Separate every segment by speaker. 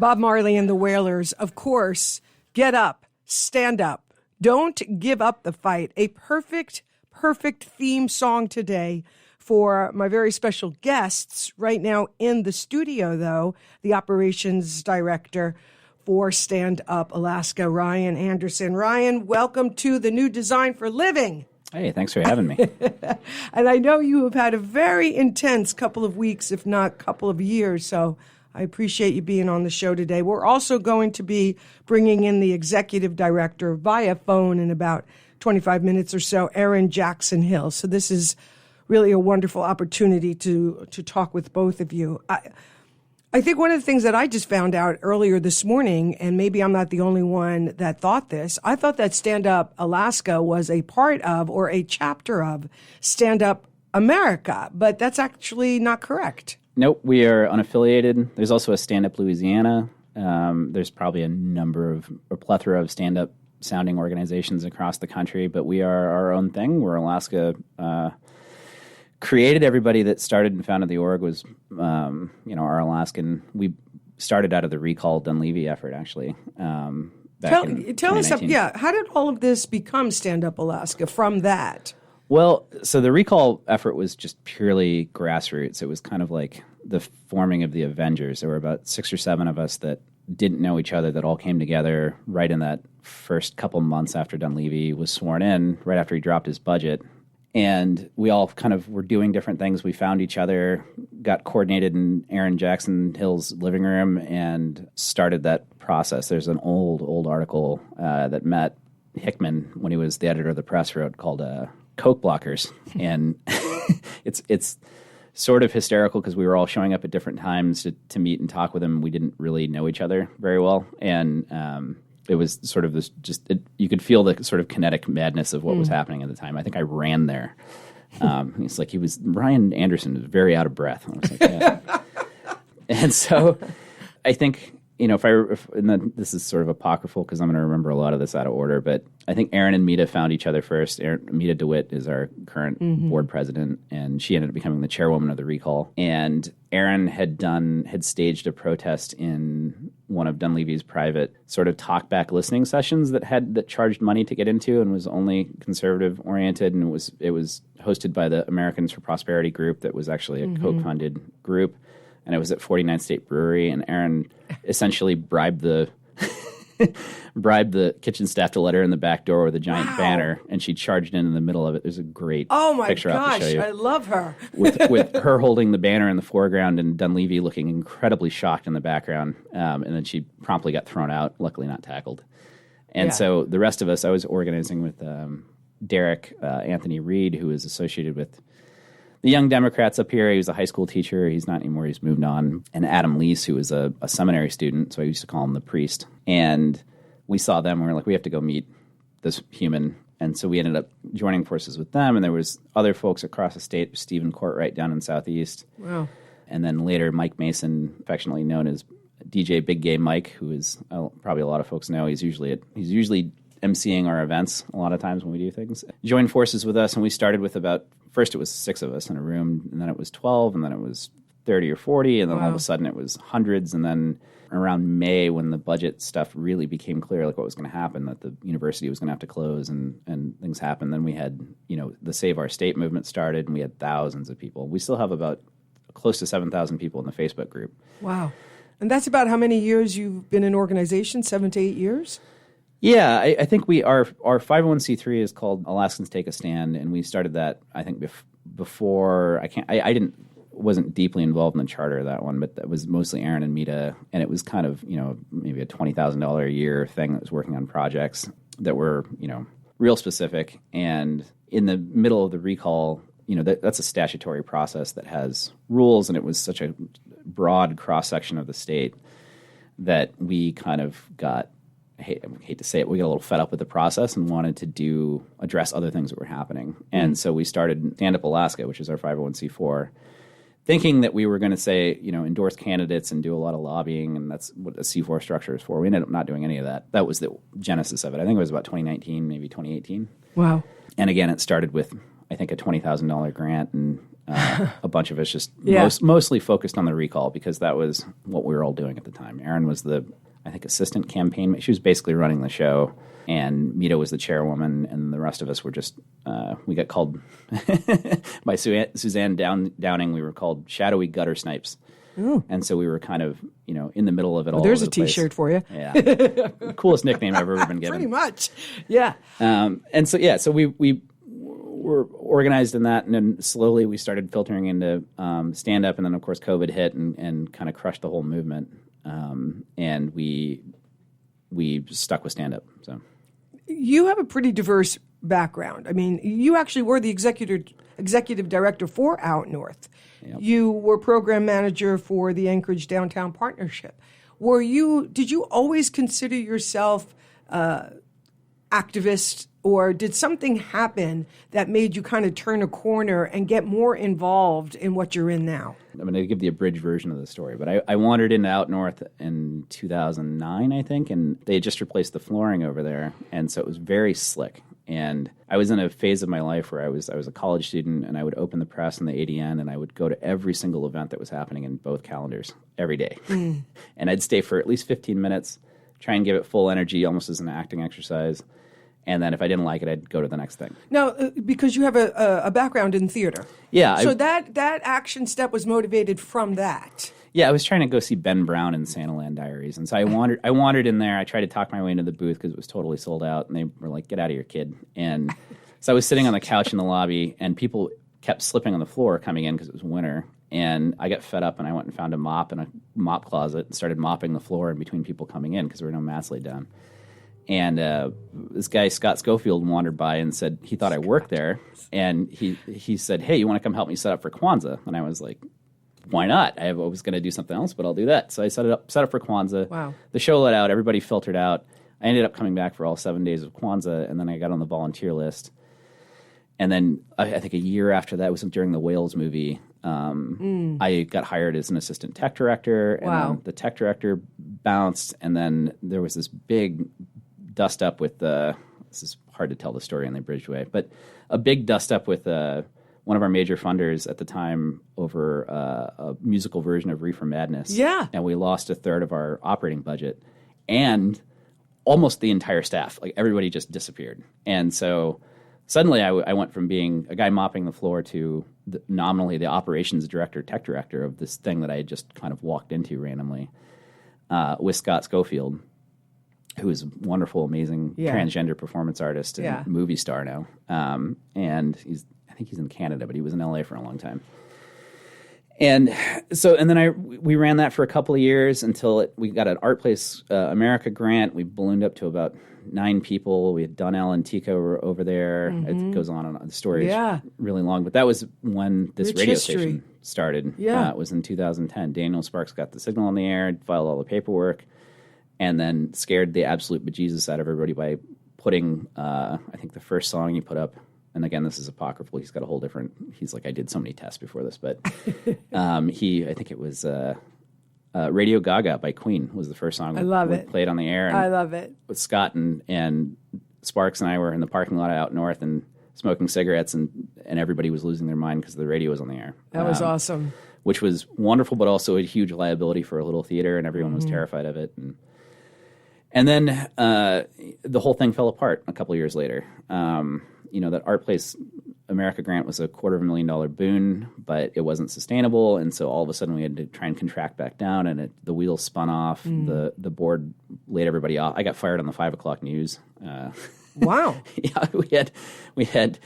Speaker 1: Bob Marley and the Wailers, of course. Get up, stand up, don't give up the fight. A perfect theme song today for my very special guests right now in the studio, though, the operations director for Stand Up Alaska, Ryan Anderson. Ryan, welcome to the New Design for Living.
Speaker 2: Hey, thanks for having me.
Speaker 1: And I know you have had a very intense couple of weeks, if not couple of years, so I appreciate you being on the show today. We're also going to be bringing in the executive director via phone in about 25 minutes or so, Erin Jackson-Hill. So this is really a wonderful opportunity to talk with both of you. I think one of the things that I just found out earlier this morning, and maybe I'm not the only one that thought this, I thought that Stand Up Alaska was a part of or a chapter of Stand Up America, but that's actually not correct.
Speaker 2: Nope, we are unaffiliated. There's also a Stand Up Louisiana. There's probably a plethora of stand-up sounding organizations across the country, but we are our own thing. We're Alaska created. Everybody that started and founded the org was, our Alaskan. We started out of the Recall Dunleavy effort, actually.
Speaker 1: Tell us, how did all of this become Stand Up Alaska from that?
Speaker 2: Well, so the Recall effort was just purely grassroots. It was kind of like the forming of the Avengers. There were about 6 or 7 of us that didn't know each other that all came together right in that first couple months after Dunleavy was sworn in, right after he dropped his budget. And we all kind of were doing different things. We found each other, got coordinated in Erin Jackson-Hill's living room, and started that process. There's an old article that Matt Hickman, when he was the editor of the press, wrote called Coke Blockers. And it's sort of hysterical because we were all showing up at different times to meet and talk with him. We didn't really know each other very well. And it was sort of this you could feel the sort of kinetic madness of what was happening at the time. I think I ran there. It's like Ryan Anderson was very out of breath. I was like, yeah. And so I think, this is sort of apocryphal because I'm going to remember a lot of this out of order, but I think Erin and Mita found each other first. Mita DeWitt is our current board president, and she ended up becoming the chairwoman of the Recall. And Erin had staged a protest in one of Dunleavy's private sort of talk-back listening sessions that charged money to get into and was only conservative-oriented, and it was hosted by the Americans for Prosperity group that was actually a Coke-funded group. And it was at 49th State Brewery, and Erin essentially bribed the kitchen staff to let her in the back door with a giant banner, and she charged in the middle of it. There's a great picture I'll have to show you.
Speaker 1: I love her.
Speaker 2: with her holding the banner in the foreground and Dunleavy looking incredibly shocked in the background, and then she promptly got thrown out, luckily not tackled. And so the rest of us, I was organizing with Derek Anthony Reed, who is associated with the Young Democrats up here. He was a high school teacher. He's not anymore. He's moved on. And Adam Lease, who was a seminary student, so I used to call him the priest. And we saw them, and we were like, we have to go meet this human. And so we ended up joining forces with them, and there was other folks across the state, Stephen Courtright down in Southeast.
Speaker 1: Wow.
Speaker 2: And then later, Mike Mason, affectionately known as DJ Big Gay Mike, who is probably a lot of folks know. He's usually emceeing our events a lot of times when we do things. Joined forces with us, and we started with first it was 6 of us in a room, and then it was 12, and then it was 30 or 40, and then all of a sudden it was hundreds, and then around May, when the budget stuff really became clear, like what was going to happen, that the university was going to have to close and things happened, then we had, the Save Our State movement started, and we had thousands of people. We still have about close to 7,000 people in the Facebook group.
Speaker 1: Wow. And that's about how many years you've been in organization, 7 to 8 years?
Speaker 2: Yeah, I think our 501c3 is called Alaskans Take a Stand, and we started that, I think, before. Wasn't deeply involved in the charter of that one, but that was mostly Erin and Mita, and it was kind of, maybe a $20,000 a year thing that was working on projects that were, real specific. And in the middle of the Recall, that's a statutory process that has rules, and it was such a broad cross-section of the state that we kind of got, I hate to say it, we got a little fed up with the process and wanted to address other things that were happening. And so we started Stand Up Alaska, which is our 501c4, thinking that we were going to say, endorse candidates and do a lot of lobbying, and that's what a C4 structure is for. We ended up not doing any of that. That was the genesis of it. I think it was about 2019, maybe 2018.
Speaker 1: Wow.
Speaker 2: And again, it started with, I think, a $20,000 grant, and A bunch of us just mostly focused on the recall because that was what we were all doing at the time. Erin was I think, assistant campaign. She was basically running the show, and Mita was the chairwoman, and the rest of us were just, we got called by Suzanne Downing, we were called shadowy gutter snipes. Ooh. And so we were kind of, in the middle of it all.
Speaker 1: There's a T-shirt for you.
Speaker 2: Yeah. Coolest nickname I've ever been given.
Speaker 1: Pretty much. Yeah.
Speaker 2: And so we were organized in that, and then slowly we started filtering into stand-up, and then, of course, COVID hit and kind of crushed the whole movement. And we stuck with stand-up. So
Speaker 1: you have a pretty diverse background. I mean, you actually were the executive director for Out North. Yep. You were program manager for the Anchorage Downtown Partnership. Did you always consider yourself activist, or did something happen that made you kind of turn a corner and get more involved in what you're in now?
Speaker 2: I'm going to give the abridged version of the story, but I wandered into Out North in 2009, I think, and they had just replaced the flooring over there, and so it was very slick. And I was in a phase of my life where I was a college student, and I would open the press and the ADN, and I would go to every single event that was happening in both calendars every day. And I'd stay for at least 15 minutes, try and give it full energy, almost as an acting exercise. And then if I didn't like it, I'd go to the next thing.
Speaker 1: Now, because you have a background in theater.
Speaker 2: Yeah.
Speaker 1: So that action step was motivated from that.
Speaker 2: Yeah, I was trying to go see Ben Brown in Santaland Diaries. And so I wandered in there. I tried to talk my way into the booth because it was totally sold out. And they were like, get out of here, kid. And so I was sitting on the couch in the lobby, and people kept slipping on the floor coming in because it was winter. And I got fed up, and I went and found a mop in a mop closet and started mopping the floor in between people coming in because there were no mats laid down. And this guy, Scott Schofield, wandered by and said he thought I worked there. And he said, hey, you want to come help me set up for Kwanzaa? And I was like, why not? I was going to do something else, but I'll do that. So I set up for Kwanzaa. Wow. The show let out. Everybody filtered out. I ended up coming back for all 7 days of Kwanzaa, and then I got on the volunteer list. And then I think a year after that, was during the Whales movie, I got hired as an assistant tech director. And then the tech director bounced, and then there was this big dust up with this is hard to tell the story in the abridged way, but a big dust up with one of our major funders at the time over a musical version of Reefer Madness. Yeah. And we lost a third of our operating budget and almost the entire staff. Like, everybody just disappeared. And so suddenly I went from being a guy mopping the floor to nominally the operations director, tech director of this thing that I had just kind of walked into randomly with Scott Schofield, who is a wonderful, amazing transgender performance artist and movie star now. And I think he's in Canada, but he was in LA for a long time. And then we ran that for a couple of years until we got an Art Place America grant. We ballooned up to about 9 people. We had Donnell and Tico were over there. Mm-hmm. It goes on and on. The story is really long, but that was when this radio station started. Yeah. It was in 2010. Daniel Sparks got the signal on the air, filed all the paperwork, and then scared the absolute bejesus out of everybody by putting, I think the first song he put up, and again, this is apocryphal. He's got a whole different, he's like, I did so many tests before this, but I think it was Radio Gaga by Queen was the first song we played on the air. And
Speaker 1: I love it.
Speaker 2: With Scott and Sparks and I were in the parking lot out north and smoking cigarettes, and everybody was losing their mind because the radio was on the air.
Speaker 1: That was awesome. Which
Speaker 2: was wonderful, but also a huge liability for a little theater, and everyone was terrified of it. And then the whole thing fell apart a couple of years later. That Art Place America grant was a $250,000 boon, but it wasn't sustainable, and so all of a sudden we had to try and contract back down, and the wheels spun off. The board laid everybody off. I got fired on the 5 o'clock news.
Speaker 1: Wow.
Speaker 2: Yeah, we had.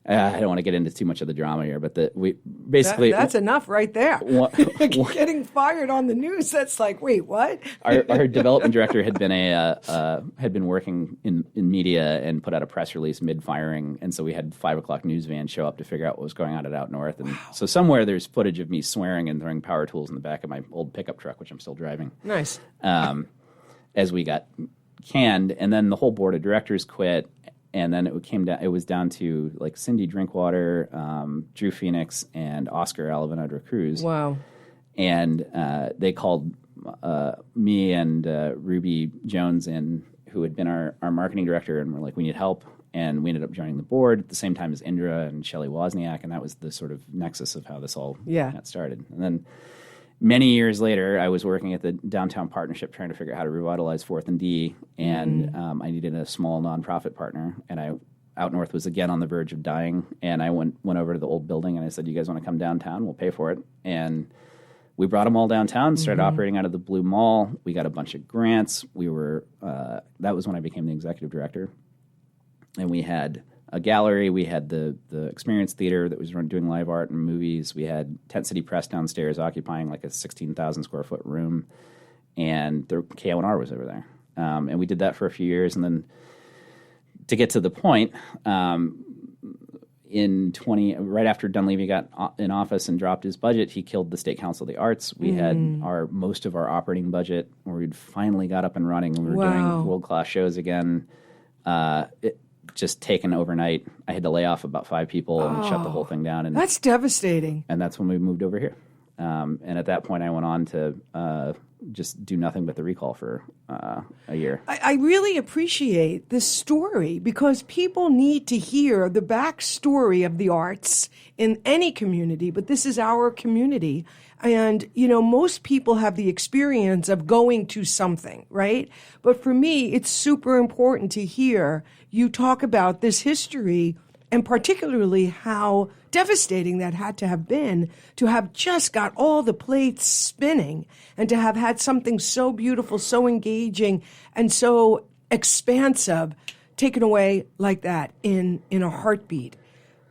Speaker 2: I don't want to get into too much of the drama here, but we basically
Speaker 1: that's enough right there. Getting fired on the news. That's like, wait, what?
Speaker 2: Our development director had been working in media and put out a press release mid-firing, and so we had 5 o'clock news van show up to figure out what was going on at Out North. And so somewhere there's footage of me swearing and throwing power tools in the back of my old pickup truck, which I'm still driving.
Speaker 1: Nice.
Speaker 2: As we got canned, and then the whole board of directors quit. And then it was down to like Cindy Drinkwater, Drew Phoenix, and Oscar Alavinadra Cruz.
Speaker 1: Wow.
Speaker 2: And they called me and Ruby Jones in, who had been our marketing director, and were like, we need help. and we ended up joining the board at the same time as Indra and Shelley Wozniak, and that was the sort of nexus of how this all got started. And then many years later, I was working at the Downtown Partnership trying to figure out how to revitalize 4th and D, and I needed a small nonprofit partner, and Out North was again on the verge of dying, and I went over to the old building, and I said, you guys want to come downtown? We'll pay for it. And we brought them all downtown, started operating out of the Blue Mall. We got a bunch of grants. We were that was when I became the executive director. And we had a gallery. We had the Experience Theater that was doing live art and movies. We had Tent City Press downstairs occupying like a 16,000 square foot room. And the KONR was over there. And we did that for a few years. And then to get to the point, right after Dunleavy got in office and dropped his budget, he killed the State Council of the Arts. We had most of our operating budget, where we'd finally got up and running, and we were doing world-class shows again. It just taken overnight. I had to lay off about 5 people and shut the whole thing down. And
Speaker 1: that's devastating.
Speaker 2: And that's when we moved over here. And at that point, I went on to just do nothing but the recall for a year.
Speaker 1: I really appreciate this story, because people need to hear the backstory of the arts in any community, but this is our community. And, most people have the experience of going to something, right? But for me, it's super important to hear you talk about this history, and particularly how devastating that had to have been to have just got all the plates spinning and to have had something so beautiful, so engaging, and so expansive taken away like that in a heartbeat.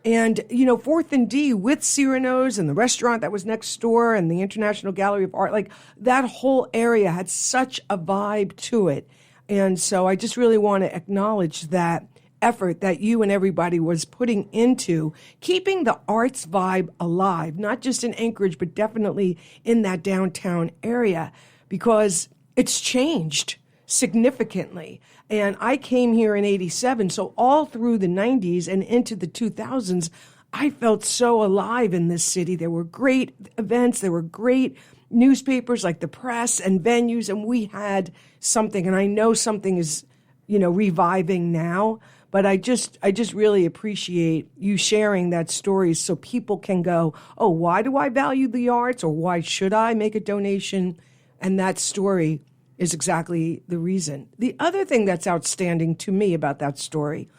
Speaker 1: And, 4th and D with Cyrano's and the restaurant that was next door and the International Gallery of Art, like that whole area had such a vibe to it. And so I just really want to acknowledge that effort that you and everybody was putting into keeping the arts vibe alive, not just in Anchorage, but definitely in that downtown area, because it's changed significantly. And I came here in 87, so all through the 90s and into the 2000s, I felt so alive in this city. There were great events, there were great newspapers like the Press and venues, and we had something, and I know something is, reviving now. But I just really appreciate you sharing that story so people can go, oh, why do I value the arts, or why should I make a donation? And that story is exactly the reason. The other thing that's outstanding to me about that story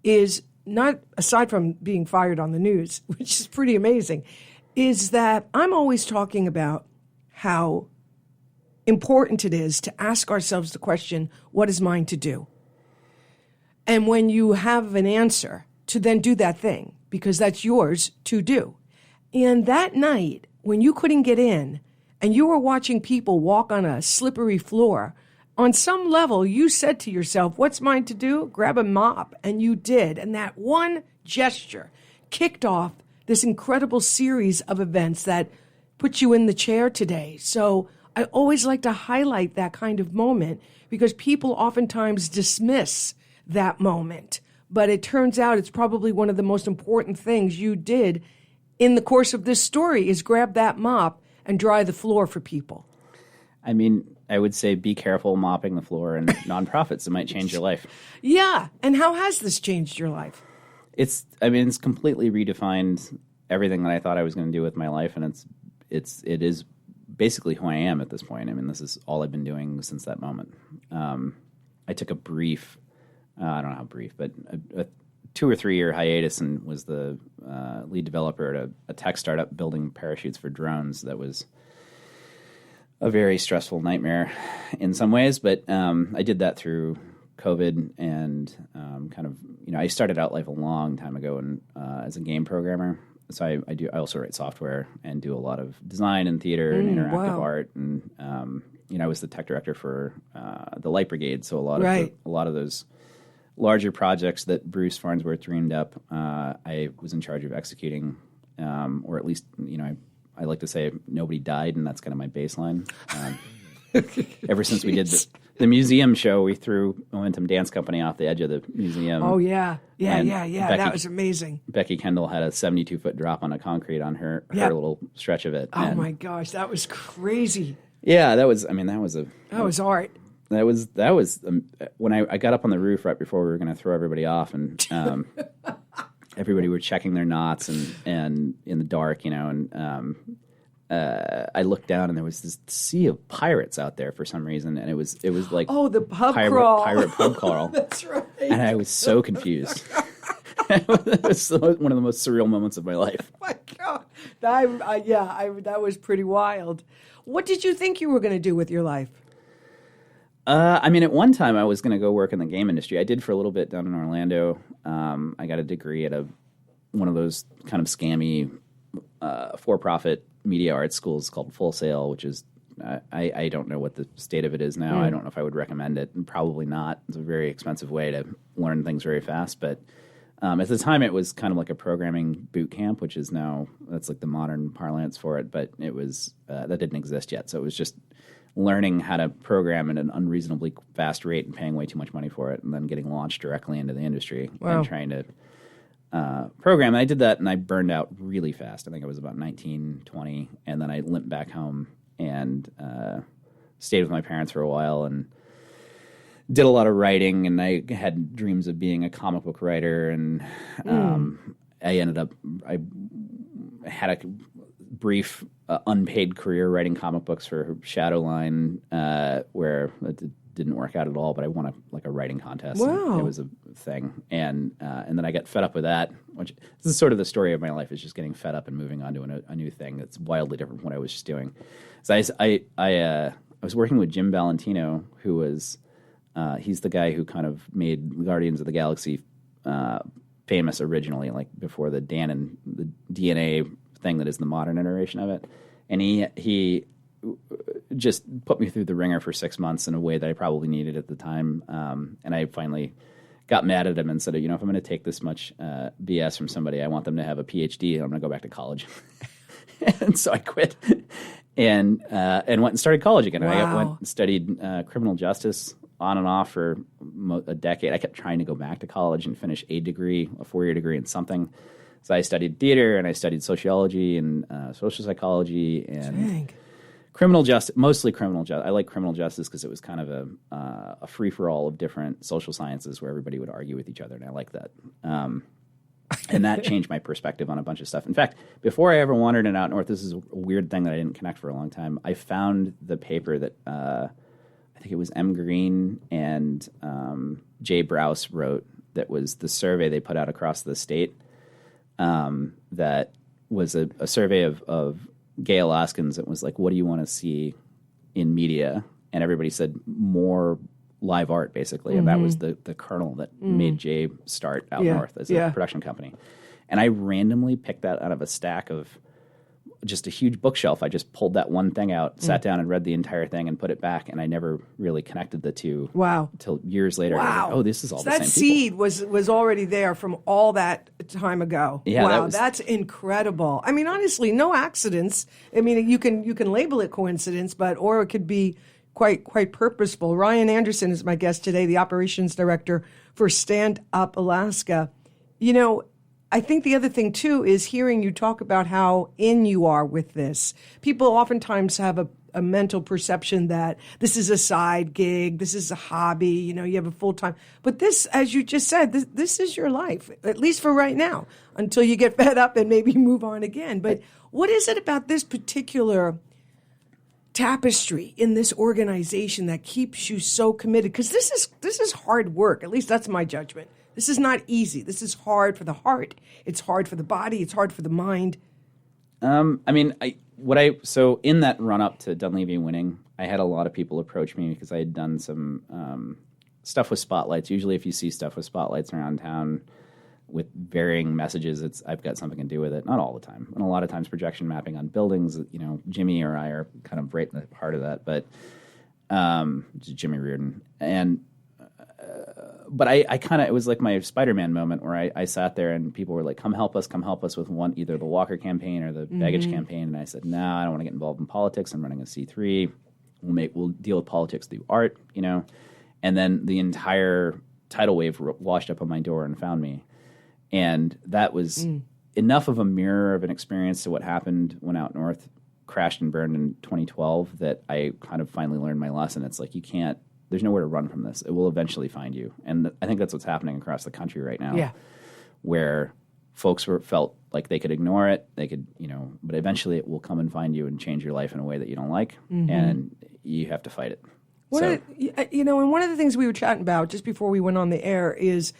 Speaker 1: is, not aside from being fired on the news, which is pretty amazing, is that I'm always talking about how important it is to ask ourselves the question, what is mine to do? And when you have an answer, to then do that thing, because that's yours to do. And that night, when you couldn't get in and you were watching people walk on a slippery floor, on some level, you said to yourself, what's mine to do? Grab a mop. And you did. And that one gesture kicked off this incredible series of events that put you in the chair today. So I always like to highlight that kind of moment, because people oftentimes dismiss that moment. But it turns out it's probably one of the most important things you did in the course of this story, is grab that mop and dry the floor for people.
Speaker 2: I mean, I would say be careful mopping the floor in nonprofits. It might change your life.
Speaker 1: Yeah. And how has this changed your life?
Speaker 2: It's completely redefined everything that I thought I was going to do with my life. And it is basically who I am at this point. I mean, this is all I've been doing since that moment. I took a brief, I don't know how brief, but a 2 or 3 year hiatus, and was the lead developer at a tech startup building parachutes for drones. That was a very stressful nightmare in some ways, but I did that through COVID, and I started out life a long time ago and as a game programmer. So I also write software and do a lot of design and theater and interactive art, and I was the tech director for the Light Brigade. So a lot of those larger projects that Bruce Farnsworth dreamed up, I was in charge of executing, or at least, I like to say nobody died, and that's kind of my baseline. Ever since we did the museum show, we threw Momentum Dance Company off the edge of the museum.
Speaker 1: Oh, yeah. That was amazing.
Speaker 2: Becky Kendall had a 72-foot drop on a concrete on her little stretch of it.
Speaker 1: Oh, my gosh. That was crazy.
Speaker 2: Yeah, that was art. That was when I got up on the roof right before we were going to throw everybody off, and everybody were checking their knots and in the dark, and I looked down and there was this sea of pirates out there for some reason, and it was like
Speaker 1: the pub crawl,
Speaker 2: pirate pub crawl.
Speaker 1: That's right.
Speaker 2: And I was so confused. It was one of the most surreal moments of my life.
Speaker 1: Oh my God, that was pretty wild. What did you think you were going to do with your life?
Speaker 2: At one time I was going to go work in the game industry. I did for a little bit down in Orlando. I got a degree at one of those kind of scammy for-profit media arts schools called Full Sail, which is I don't know what the state of it is now. I don't know if I would recommend it. Probably not. It's a very expensive way to learn things very fast. But at the time, it was kind of like a programming boot camp, which is now that's like the modern parlance for it. But it was that didn't exist yet. So it was just learning how to program at an unreasonably fast rate and paying way too much money for it, and then getting launched directly into the industry and trying to program. And I did that, and I burned out really fast. I think I was about 19, 20, and then I limped back home and stayed with my parents for a while and did a lot of writing. And I had dreams of being a comic book writer, and I had a brief unpaid career writing comic books for Shadowline, where it didn't work out at all, but I won a writing contest.
Speaker 1: Wow.
Speaker 2: It was a thing. And then I got fed up with that, which this is sort of the story of my life, is just getting fed up and moving on to a new thing that's wildly different from what I was just doing. So I was working with Jim Valentino, who was, he's the guy who kind of made Guardians of the Galaxy famous originally, like before the DNA thing that is the modern iteration of it. And he just put me through the ringer for 6 months in a way that I probably needed at the time. And I finally got mad at him and said, if I'm going to take this much BS from somebody, I want them to have a PhD, and I'm going to go back to college. And so I quit and went and started college again.
Speaker 1: Wow.
Speaker 2: I went and studied criminal justice on and off for a decade. I kept trying to go back to college and finish a 4-year degree in something. So I studied theater, and I studied sociology and social psychology and criminal justice, mostly criminal justice. I like criminal justice because it was kind of a free-for-all of different social sciences where everybody would argue with each other, and I like that. And that changed my perspective on a bunch of stuff. In fact, before I ever wandered in Out North, this is a weird thing that I didn't connect for a long time. I found the paper that I think it was M. Green and Jay Browse wrote, that was the survey they put out across the state. That was a survey of gay Alaskans. It was like, what do you want to see in media? And everybody said more live art, basically. And that was the kernel that made Jay start Out North as a production company. And I randomly picked that out of a stack of just a huge bookshelf. I just pulled that one thing out, sat down and read the entire thing and put it back. And I never really connected the two.
Speaker 1: Wow.
Speaker 2: Until years later.
Speaker 1: Wow.
Speaker 2: I was like, oh, this is all the same
Speaker 1: That seed was already there from all that time ago.
Speaker 2: Yeah,
Speaker 1: wow, that's incredible. I mean, honestly, no accidents. I mean, you can label it coincidence, or it could be quite purposeful. Ryan Anderson is my guest today, the operations director for Stand Up Alaska. I think the other thing, too, is hearing you talk about how in you are with this. People oftentimes have a mental perception that this is a side gig, this is a hobby, you have a full-time. But this, as you just said, this is your life, at least for right now, until you get fed up and maybe move on again. But what is it about this particular tapestry in this organization that keeps you so committed? Because this is hard work. At least that's my judgment. This is not easy. This is hard for the heart. It's hard for the body. It's hard for the mind.
Speaker 2: So in that run up to Dunleavy winning, I had a lot of people approach me because I had done some stuff with spotlights. Usually, if you see stuff with spotlights around town with varying messages, I've got something to do with it. Not all the time, and a lot of times projection mapping on buildings. Jimmy or I are kind of right in the heart of that, but Jimmy Reardon and. But I kind of, it was like my Spider-Man moment where I sat there and people were like, come help us with either the Walker campaign or the baggage campaign. And I said, no, I don't want to get involved in politics. I'm running a C3. We'll deal with politics through art, And then the entire tidal wave washed up on my door and found me. And that was enough of a mirror of an experience to what happened when Out North crashed and burned in 2012 that I kind of finally learned my lesson. It's like, you can't there's nowhere to run from this. It will eventually find you. And I think that's what's happening across the country right now.
Speaker 1: Yeah.
Speaker 2: Where folks felt like they could ignore it, but eventually it will come and find you and change your life in a way that you don't like, and you have to fight it.
Speaker 1: And one of the things we were chatting about just before we went on the air is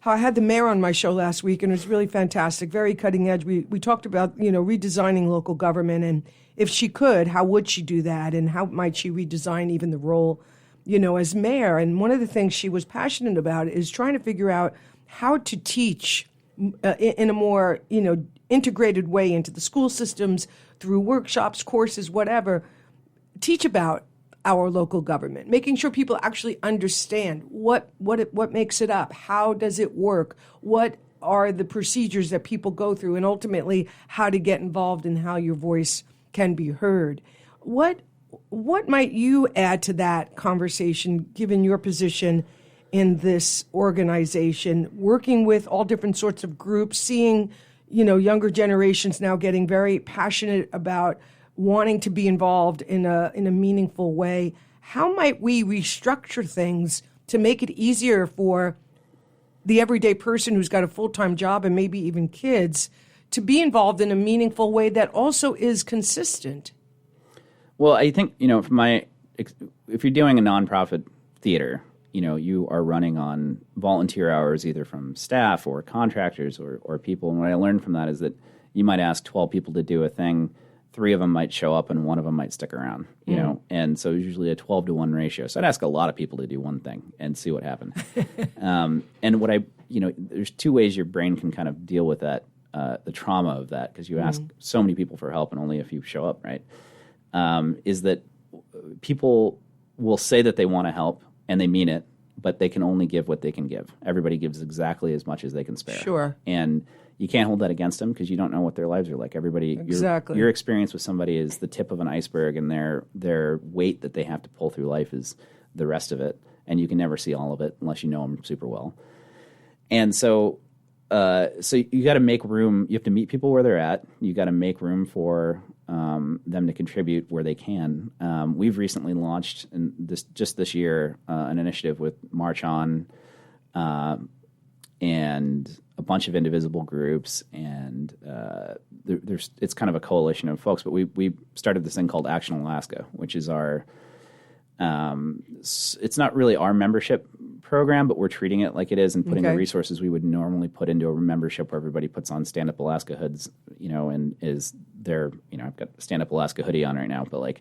Speaker 1: how I had the mayor on my show last week, and it was really fantastic, very cutting edge. We talked about, redesigning local government, and if she could, how would she do that, and how might she redesign even the role, as mayor. And one of the things she was passionate about is trying to figure out how to teach in a more, integrated way into the school systems through workshops, courses, whatever. Teach about our local government, making sure people actually understand what makes it up, how does it work, what are the procedures that people go through, and ultimately how to get involved and how your voice can be heard. What might you add to that conversation, given your position in this organization, working with all different sorts of groups, seeing, younger generations now getting very passionate about wanting to be involved in a meaningful way? How might we restructure things to make it easier for the everyday person who's got a full-time job and maybe even kids to be involved in a meaningful way that also is consistent? Well, I think,
Speaker 2: if you're doing a nonprofit theater, you are running on volunteer hours, either from staff or contractors or people. And what I learned from that is that you might ask 12 people to do a thing, 3 of them might show up and 1 of them might stick around, know? And so it's usually a 12-to-1 ratio. So I'd ask a lot of people to do one thing and see what happened. And what there's 2 ways your brain can kind of deal with that, the trauma of that, because you ask so many people for help and only a few show up, right? Is that people will say that they want to help, and they mean it, but they can only give what they can give. Everybody gives exactly as much as they can spare.
Speaker 1: Sure.
Speaker 2: And you can't hold that against them because you don't know what their lives are like.
Speaker 1: Exactly.
Speaker 2: Your experience with somebody is the tip of an iceberg, and their weight that they have to pull through life is the rest of it, and you can never see all of it unless you know them super well. And so you got to make room. You have to meet people where they're at. You got to make room for them to contribute where they can. We've recently launched this year an initiative with March On and a bunch of indivisible groups, and it's kind of a coalition of folks. But we started this thing called Action Alaska, which is our it's not really our membership program, but we're treating it like it is and putting the resources we would normally put into a membership where everybody puts on Stand Up Alaska hoods, and is their, I've got the Stand Up Alaska hoodie on right now, but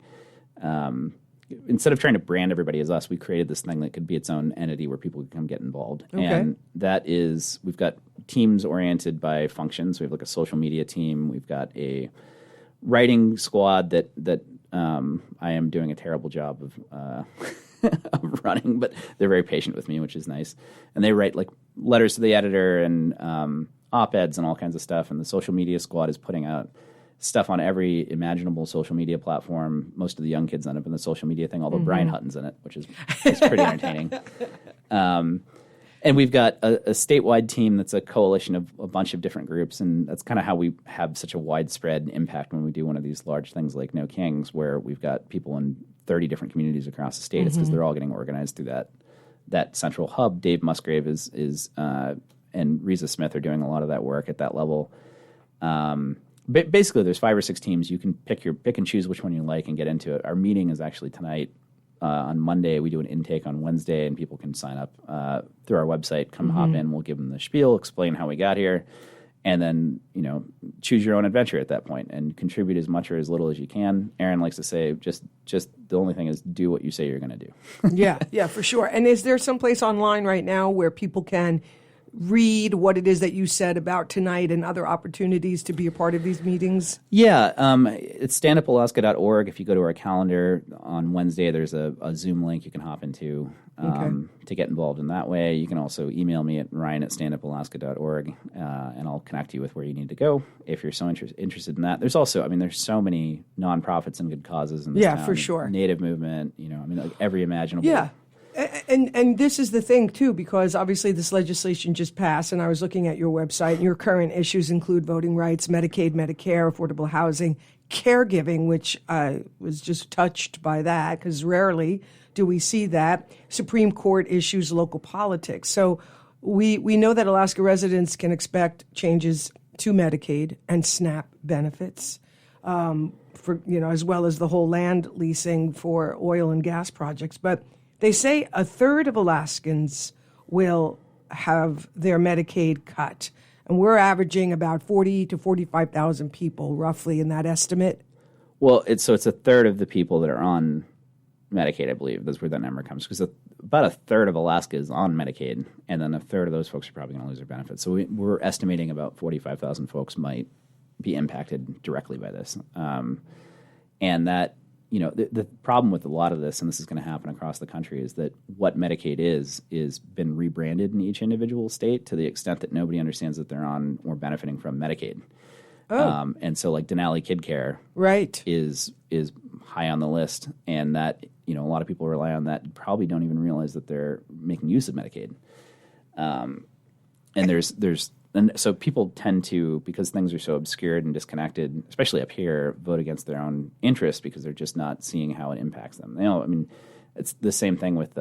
Speaker 2: instead of trying to brand everybody as us, we created this thing that could be its own entity where people could come get involved. Okay. And that is, we've got teams oriented by functions. We have a social media team. We've got a writing squad that I am doing a terrible job of of running, but they're very patient with me, which is nice. And they write letters to the editor and op-eds and all kinds of stuff. And the social media squad is putting out stuff on every imaginable social media platform. Most of the young kids end up in the social media thing, although Brian Hutton's in it, which is pretty entertaining. And we've got a statewide team that's a coalition of a bunch of different groups, and that's kind of how we have such a widespread impact when we do one of these large things like No Kings, where we've got people in 30 different communities across the state. It's because they're all getting organized through that central hub. Dave Musgrave is and Reza Smith are doing a lot of that work at that level. Basically, there's 5 or 6 teams. You can pick and choose which one you like and get into it. Our meeting is actually tonight. On Monday, we do an intake on Wednesday, and people can sign up through our website. Come hop in. We'll give them the spiel, explain how we got here, and then choose your own adventure at that point and contribute as much or as little as you can. Erin likes to say, just the only thing is do what you say you're going to do.
Speaker 1: Yeah, for sure. And is there some place online right now where people can read what it is that you said about tonight and other opportunities to be a part of these meetings?
Speaker 2: Yeah, it's standupalaska.org. If you go to our calendar on Wednesday, there's a Zoom link you can hop into to get involved in that way. You can also email me at ryan@standupalaska.org, and I'll connect you with where you need to go if you're so interested in that. There's also, there's so many nonprofits and good causes in this town.
Speaker 1: For sure.
Speaker 2: Native movement, every imaginable.
Speaker 1: Yeah. And this is the thing, too, because obviously this legislation just passed, and I was looking at your website, and your current issues include voting rights, Medicaid, Medicare, affordable housing, caregiving, which I was just touched by that, because rarely do we see that. Supreme Court issues local politics. So we know that Alaska residents can expect changes to Medicaid and SNAP benefits, as well as the whole land leasing for oil and gas projects. But they say a third of Alaskans will have their Medicaid cut, and we're averaging about 40 to 45,000 people, roughly, in that estimate.
Speaker 2: Well, it's a third of the people that are on Medicaid, I believe. That's where that number comes, because about a third of Alaska is on Medicaid, and then a third of those folks are probably going to lose their benefits. So we're estimating about 45,000 folks might be impacted directly by this. And that, the problem with a lot of this, and this is going to happen across the country, is that what Medicaid is been rebranded in each individual state to the extent that nobody understands that they're on or benefiting from Medicaid.
Speaker 1: Oh.
Speaker 2: And so, like, Denali Kid Care is high on the list, and that, a lot of people rely on that, probably don't even realize that they're making use of Medicaid. And so people tend to, because things are so obscured and disconnected, especially up here, vote against their own interests because they're just not seeing how it impacts them. It's the same thing with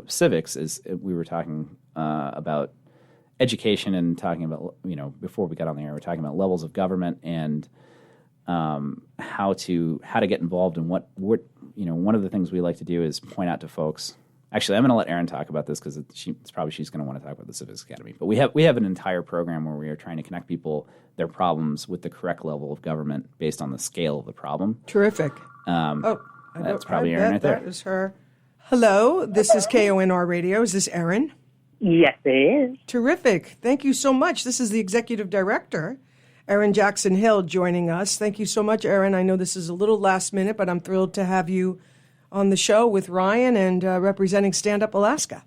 Speaker 2: civics. Is we were talking about education and talking about, before we got on the air, we were talking about levels of government and how to get involved in what one of the things we like to do is point out to folks. Actually, I'm going to let Erin talk about this because she's going to want to talk about the Civics Academy. But we have an entire program where we are trying to connect people, their problems, with the correct level of government based on the scale of the problem.
Speaker 1: Terrific.
Speaker 2: That's probably Erin right there.
Speaker 1: That is her. Hello, this is KONR Radio. Is this Erin?
Speaker 3: Yes, it is.
Speaker 1: Terrific. Thank you so much. This is the Executive Director, Erin Jackson Hill, joining us. Thank you so much, Erin. I know this is a little last minute, but I'm thrilled to have you on the show with Ryan and representing Stand Up Alaska.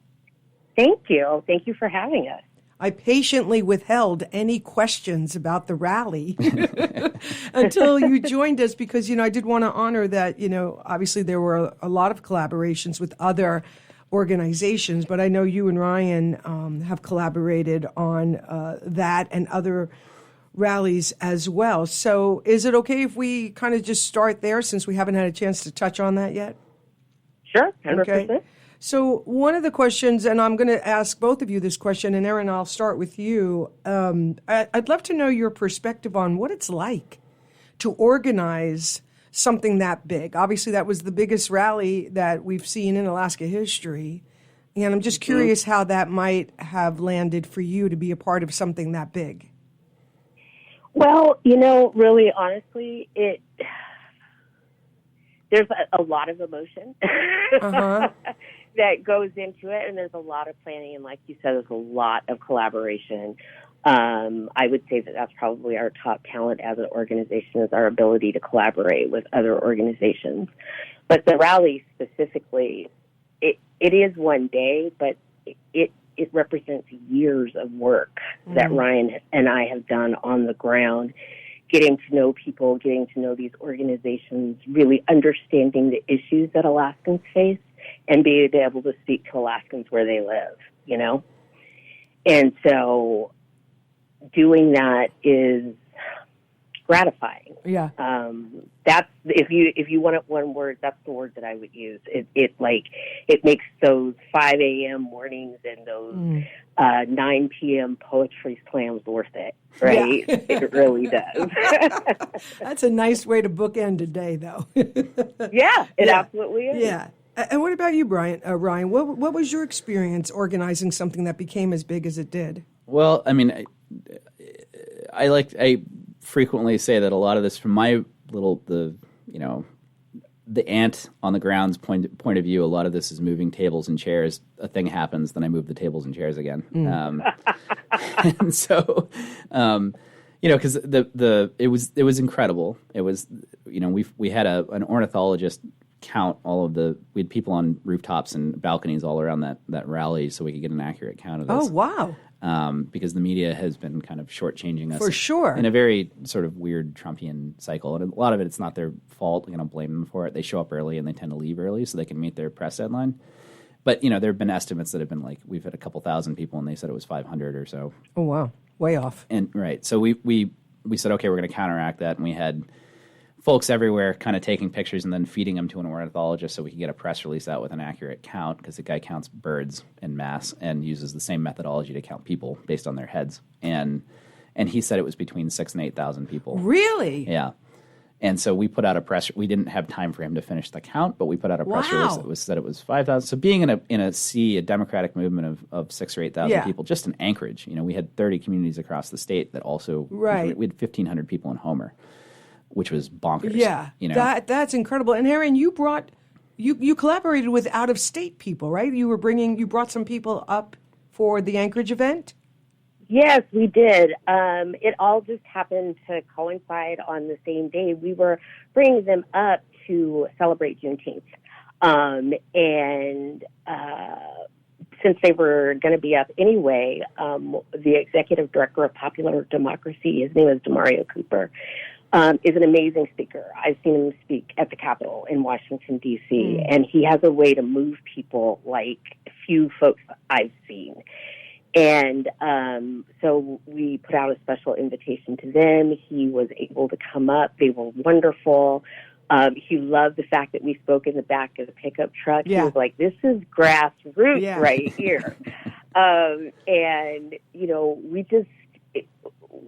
Speaker 3: Thank you. Thank you for having us.
Speaker 1: I patiently withheld any questions about the rally until you joined us because, I did want to honor that, obviously there were a lot of collaborations with other organizations, but I know you and Ryan have collaborated on that and other rallies as well. So is it okay if we kind of just start there since we haven't had a chance to touch on that yet?
Speaker 3: Sure, 100%.
Speaker 1: Okay. So one of the questions, and I'm going to ask both of you this question, and Erin, I'll start with you. I'd love to know your perspective on what it's like to organize something that big. Obviously, that was the biggest rally that we've seen in Alaska history. And I'm just curious how that might have landed for you to be a part of something that big.
Speaker 3: Well, really honestly, there's a lot of emotion that goes into it, and there's a lot of planning, and like you said, there's a lot of collaboration. I would say that that's probably our top talent as an organization, is our ability to collaborate with other organizations. But the rally specifically, it is one day, but it represents years of work that Ryan and I have done on the ground, getting to know people, getting to know these organizations, really understanding the issues that Alaskans face, and being able to speak to Alaskans where they live, And so doing that is gratifying.
Speaker 1: Yeah.
Speaker 3: That's, if you wanted one word, that's the word that I would use. It makes those 5 a.m. mornings and those 9 p.m. poetry slams worth it, right? Yeah. It really does.
Speaker 1: That's a nice way to bookend a day, though.
Speaker 3: Yeah, it absolutely is.
Speaker 1: Yeah. And what about you, Ryan? What was your experience organizing something that became as big as it did?
Speaker 2: Well, I frequently say that a lot of this, from my the ant on the ground's point of view, a lot of this is moving tables and chairs. A thing happens, then I move the tables and chairs again. And so, because it was incredible. It was, we had an ornithologist count we had people on rooftops and balconies all around that rally so we could get an accurate count of this.
Speaker 1: Oh, wow.
Speaker 2: Because the media has been kind of shortchanging us.
Speaker 1: For sure.
Speaker 2: In a very sort of weird Trumpian cycle. And a lot of it's not their fault. I don't blame them for it. They show up early and they tend to leave early so they can meet their press deadline. But, there have been estimates that have been like, we've had a couple thousand people and they said it was 500 or so.
Speaker 1: Oh, wow. Way off.
Speaker 2: And right. So we said, okay, we're going to counteract that. And we had folks everywhere kind of taking pictures and then feeding them to an ornithologist so we could get a press release out with an accurate count, because the guy counts birds en masse and uses the same methodology to count people based on their heads. And he said it was between 6,000 and 8,000 people.
Speaker 1: Really?
Speaker 2: Yeah. And so we put out a press. We didn't have time for him to finish the count, but we put out a press release that said it was 5,000. So being in a democratic movement of 6,000 or 8,000 people, just in Anchorage, we had 30 communities across the state that also we had 1,500 people in Homer, which was bonkers.
Speaker 1: Yeah, that's incredible. And Erin, you collaborated with out of state people, right? You brought some people up for the Anchorage event.
Speaker 3: Yes, we did. It all just happened to coincide on the same day. We were bringing them up to celebrate Juneteenth. And since they were going to be up anyway, the executive director of Popular Democracy, his name is Demario Cooper, is an amazing speaker. I've seen him speak at the Capitol in Washington, D.C., and he has a way to move people like few folks I've seen. And so we put out a special invitation to them. He was able to come up. They were wonderful. He loved the fact that we spoke in the back of the pickup truck. Yeah. He was like, this is grassroots right here. And,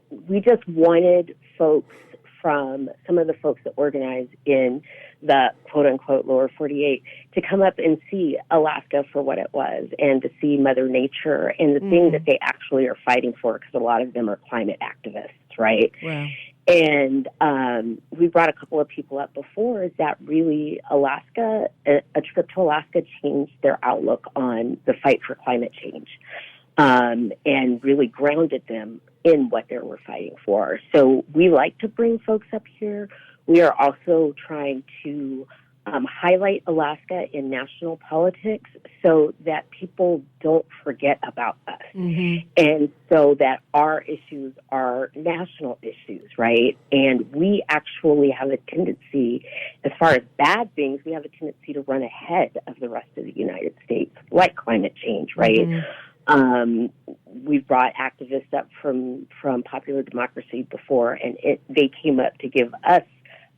Speaker 3: we just wanted folks from some of the folks that organize in the quote-unquote lower 48 to come up and see Alaska for what it was, and to see Mother Nature and the thing that they actually are fighting for, because a lot of them are climate activists, right? Wow. And we brought a couple of people up before that really a trip to Alaska changed their outlook on the fight for climate change, and really grounded them in what they were fighting for. So we like to bring folks up here. We are also trying to highlight Alaska in national politics so that people don't forget about us. Mm-hmm. And so that our issues are national issues, right? And we actually have a tendency, as far as bad things, we have a tendency to run ahead of the rest of the United States, like climate change, right? Mm-hmm. We've brought activists up from Popular Democracy before, and they came up to give us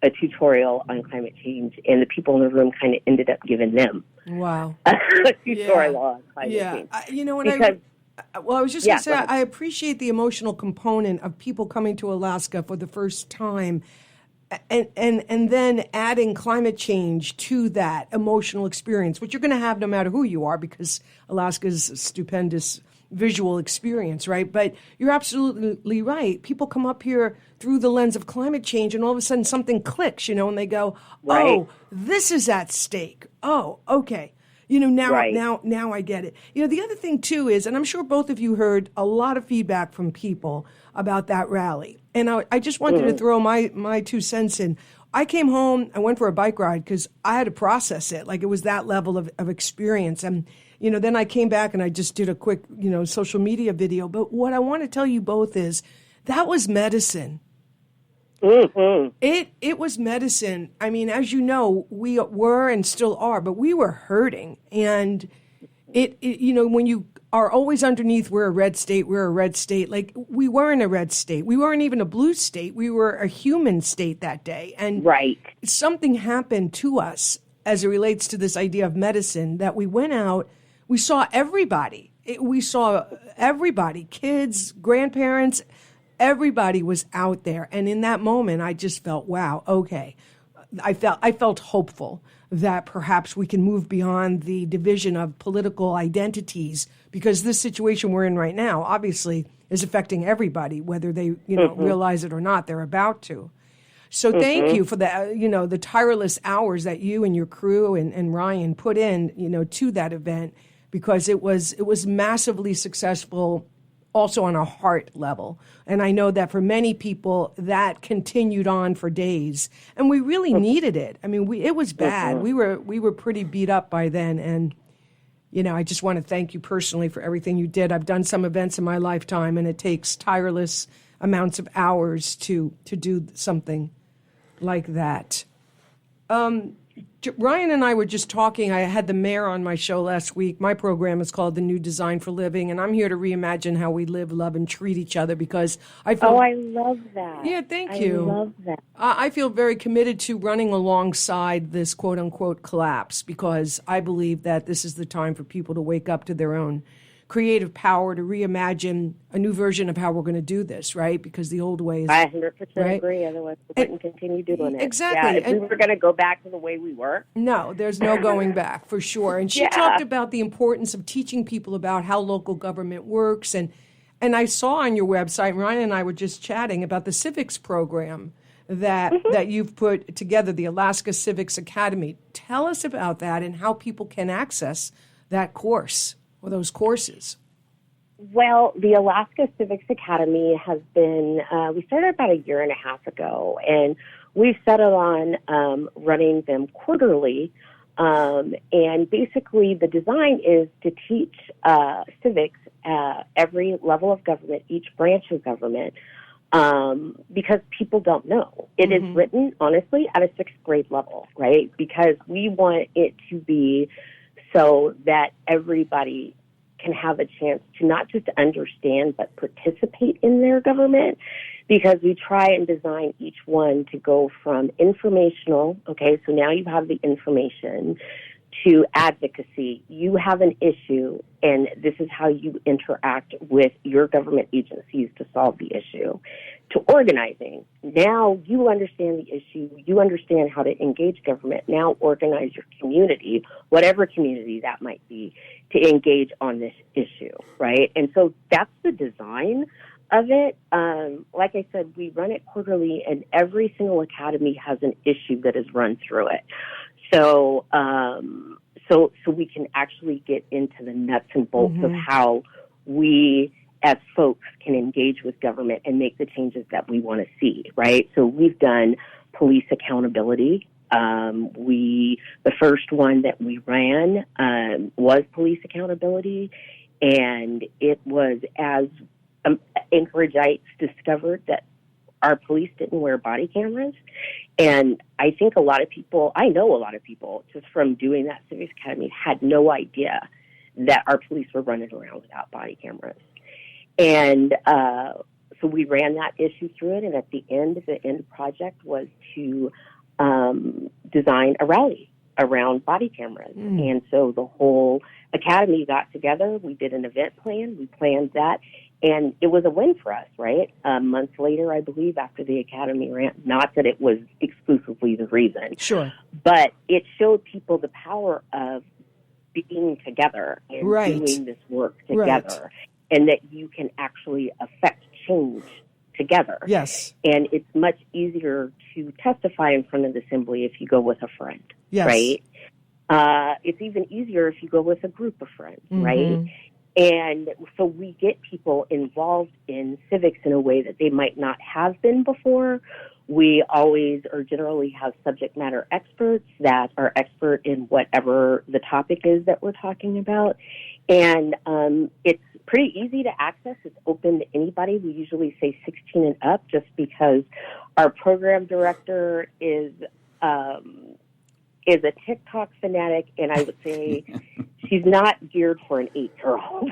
Speaker 3: a tutorial on climate change, and the people in the room kind of ended up giving them a tutorial on climate change.
Speaker 1: I was just going to say, I appreciate the emotional component of people coming to Alaska for the first time, and then adding climate change to that emotional experience, which you're going to have no matter who you are, because Alaska's a stupendous visual experience, right? But you're absolutely right. People come up here through the lens of climate change, and all of a sudden something clicks, and they go, oh, this is at stake. Oh, okay. Now I get it. The other thing, too, is, and I'm sure both of you heard a lot of feedback from people about that rally. And I just wanted to throw my 2 cents in. I came home, I went for a bike ride because I had to process it. Like, it was that level of experience. And, then I came back and I just did a quick, social media video. But what I want to tell you both is that was medicine. Mm-hmm. It was medicine. I mean, as you know, we were and still are, but we were hurting. And it when you are always underneath, we're a red state. Like, we weren't a red state. We weren't even a blue state. We were a human state that day. And something happened to us as it relates to this idea of medicine, that we went out, we saw everybody. Kids, grandparents. Everybody was out there, and in that moment, I just felt, wow, okay. I felt hopeful that perhaps we can move beyond the division of political identities, because this situation we're in right now, obviously, is affecting everybody, whether they realize it or not. They're about to. So thank you for the the tireless hours that you and your crew and Ryan put in to that event, because it was massively successful. Also on a heart level. And I know that for many people, that continued on for days. And we really needed it. I mean, it was bad. We were pretty beat up by then. And, I just want to thank you personally for everything you did. I've done some events in my lifetime, and it takes tireless amounts of hours to do something like that. Ryan and I were just talking. I had the mayor on my show last week. My program is called The New Design for Living, and I'm here to reimagine how we live, love, and treat each other because I feel...
Speaker 3: Oh, I love that.
Speaker 1: Yeah, thank you.
Speaker 3: I love that.
Speaker 1: I feel very committed to running alongside this quote-unquote collapse because I believe that this is the time for people to wake up to their own creative power, to reimagine a new version of how we're going to do this, right? Because the old ways...
Speaker 3: I 100%
Speaker 1: right?
Speaker 3: agree, otherwise we wouldn't continue doing it.
Speaker 1: Exactly.
Speaker 3: Yeah, if we were going to go back to the way we were.
Speaker 1: No, there's no going back, for sure. And she talked about the importance of teaching people about how local government works. And I saw on your website, Ryan and I were just chatting about the civics program that you've put together, the Alaska Civics Academy. Tell us about that and how people can access that course or those courses.
Speaker 3: Well, the Alaska Civics Academy has been, we started about a year and a half ago, and we've settled on running them quarterly. And basically the design is to teach civics every level of government, each branch of government, because people don't know. It is written, honestly, at a sixth grade level, right? Because we want it to be so that everybody can have a chance to not just understand, but participate in their government, because we try and design each one to go from informational, okay, so now you have the information, to advocacy. You have an issue, and this is how you interact with your government agencies to solve the issue, to organizing. Now you understand the issue. You understand how to engage government. Now organize your community, whatever community that might be, to engage on this issue, right? And so that's the design of it. Like I said, we run it quarterly, and every single academy has an issue that is run through it. So we can actually get into the nuts and bolts of how we as folks can engage with government and make the changes that we want to see, right? So we've done police accountability. The first one that we ran was police accountability, and it was as Anchoragites discovered that our police didn't wear body cameras. And I think I know a lot of people, just from doing that Civics Academy, had no idea that our police were running around without body cameras. And so we ran that issue through it, and at the end project was to design a rally around body cameras. And so the whole academy got together. We did an event plan. We planned that. And it was a win for us, right? Months later, I believe, after the academy ran, not that it was exclusively the reason.
Speaker 1: Sure.
Speaker 3: But it showed people the power of being together and doing this work together. And that you can actually affect change together.
Speaker 1: Yes.
Speaker 3: And it's much easier to testify in front of the assembly if you go with a friend, right? It's even easier if you go with a group of friends, right? And so we get people involved in civics in a way that they might not have been before. We always or generally have subject matter experts that are expert in whatever the topic is that we're talking about. And it's pretty easy to access. It's open to anybody. We usually say 16 and up, just because our program director is a TikTok fanatic, and I would say she's not geared for an 8-year-old.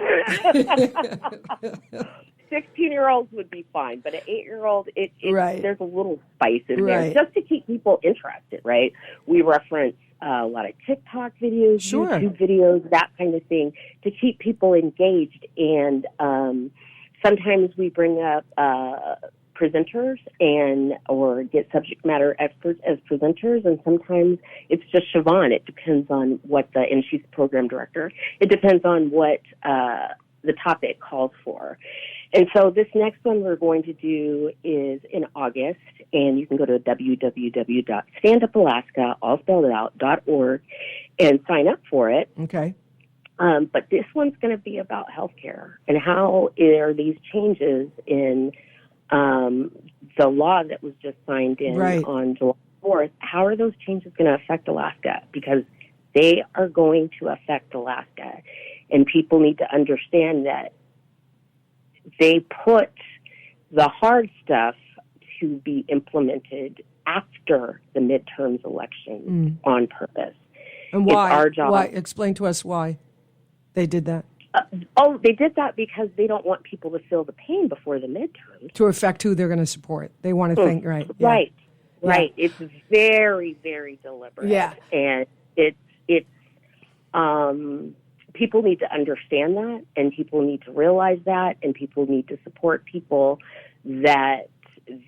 Speaker 3: 16-year-olds would be fine, but an 8-year-old, there's a little spice in there just to keep people interested, right? We reference a lot of TikTok videos, YouTube videos, that kind of thing, to keep people engaged. And sometimes we bring up presenters or get subject matter experts as presenters, and sometimes it's just Siobhan. It depends on and she's the program director. It depends on what the topic calls for. And so this next one we're going to do is in August, and you can go to www.standupalaska.org and sign up for it.
Speaker 1: Okay.
Speaker 3: But this one's going to be about healthcare and how are these changes in the law that was just signed in on July 4th, how are those changes going to affect Alaska? Because they are going to affect Alaska. And people need to understand that they put the hard stuff to be implemented after the midterms election on purpose.
Speaker 1: And why?
Speaker 3: It's our job.
Speaker 1: Why? Explain to us why they did that.
Speaker 3: They did that because they don't want people to feel the pain before the midterms.
Speaker 1: To affect who they're going to support. They want to think, right. Yeah.
Speaker 3: Right. It's very, very deliberate.
Speaker 1: Yeah.
Speaker 3: And it's people need to understand that, and people need to realize that, and people need to support people that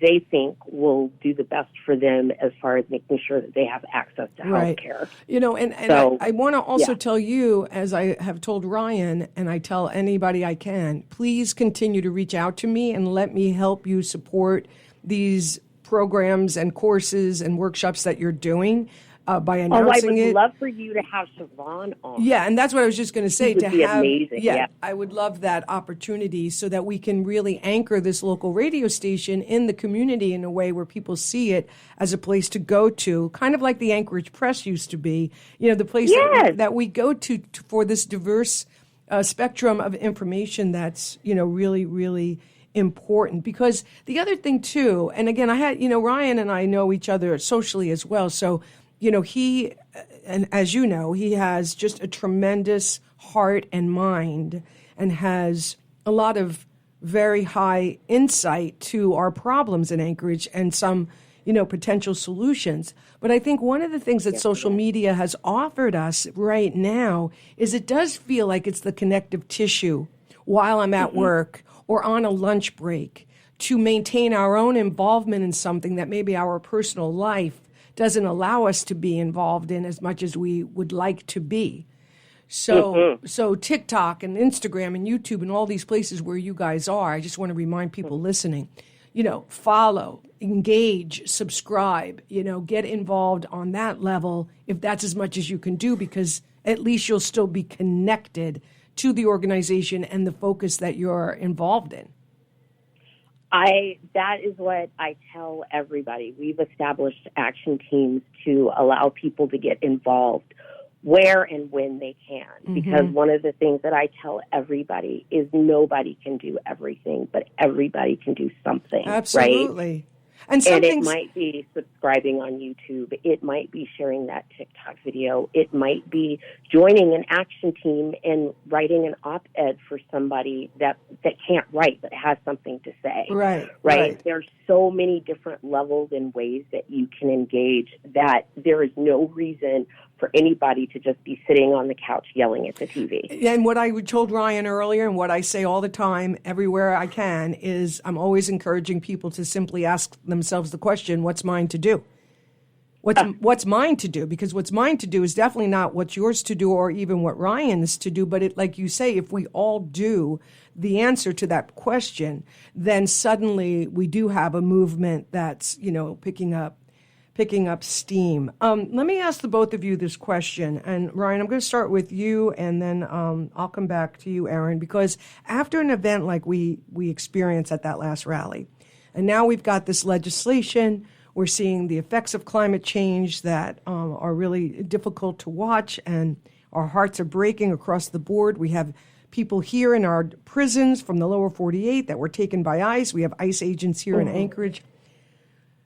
Speaker 3: they think will do the best for them as far as making sure that they have access to health care.
Speaker 1: You know, and
Speaker 3: So,
Speaker 1: I want to also tell you, as I have told Ryan, and I tell anybody I can, please continue to reach out to me and let me help you support these programs and courses and workshops that you're doing by announcing it.
Speaker 3: I would love for you to have Siobhan on.
Speaker 1: Yeah, and that's what I was just going to say.
Speaker 3: It would be amazing. Yeah,
Speaker 1: I would love that opportunity so that we can really anchor this local radio station in the community in a way where people see it as a place to go to, kind of like the Anchorage Press used to be. You know, the place that we go to for this diverse spectrum of information that's, you know, really, really important. Because the other thing, too, and again, Ryan and I know each other socially as well, so you know, he, and as you know, he has just a tremendous heart and mind and has a lot of very high insight to our problems in Anchorage and some, you know, potential solutions. But I think one of the things that social media has offered us right now is it does feel like it's the connective tissue while I'm at work or on a lunch break to maintain our own involvement in something that maybe our personal life doesn't allow us to be involved in as much as we would like to be. So TikTok and Instagram and YouTube and all these places where you guys are, I just want to remind people listening, you know, follow, engage, subscribe, you know, get involved on that level if that's as much as you can do, because at least you'll still be connected to the organization and the focus that you're involved in.
Speaker 3: That is what I tell everybody. We've established action teams to allow people to get involved where and when they can. Because one of the things that I tell everybody is nobody can do everything, but everybody can do something.
Speaker 1: Absolutely.
Speaker 3: Right?
Speaker 1: And
Speaker 3: it might be subscribing on YouTube. It might be sharing that TikTok video. It might be joining an action team and writing an op-ed for somebody that can't write but has something to say.
Speaker 1: Right.
Speaker 3: There's so many different levels and ways that you can engage that there is no reason for anybody to just be sitting on the couch yelling at the TV.
Speaker 1: And what I told Ryan earlier and what I say all the time everywhere I can is I'm always encouraging people to simply ask themselves the question, what's mine to do? What's mine to do? Because what's mine to do is definitely not what's yours to do or even what Ryan's to do. But like you say, if we all do the answer to that question, then suddenly we do have a movement that's, you know, picking up steam. Let me ask the both of you this question. And Ryan, I'm going to start with you, and then I'll come back to you, Erin, because after an event like we experienced at that last rally, and now we've got this legislation, we're seeing the effects of climate change that are really difficult to watch, and our hearts are breaking across the board. We have people here in our prisons from the lower 48 that were taken by ICE. We have ICE agents here in Anchorage.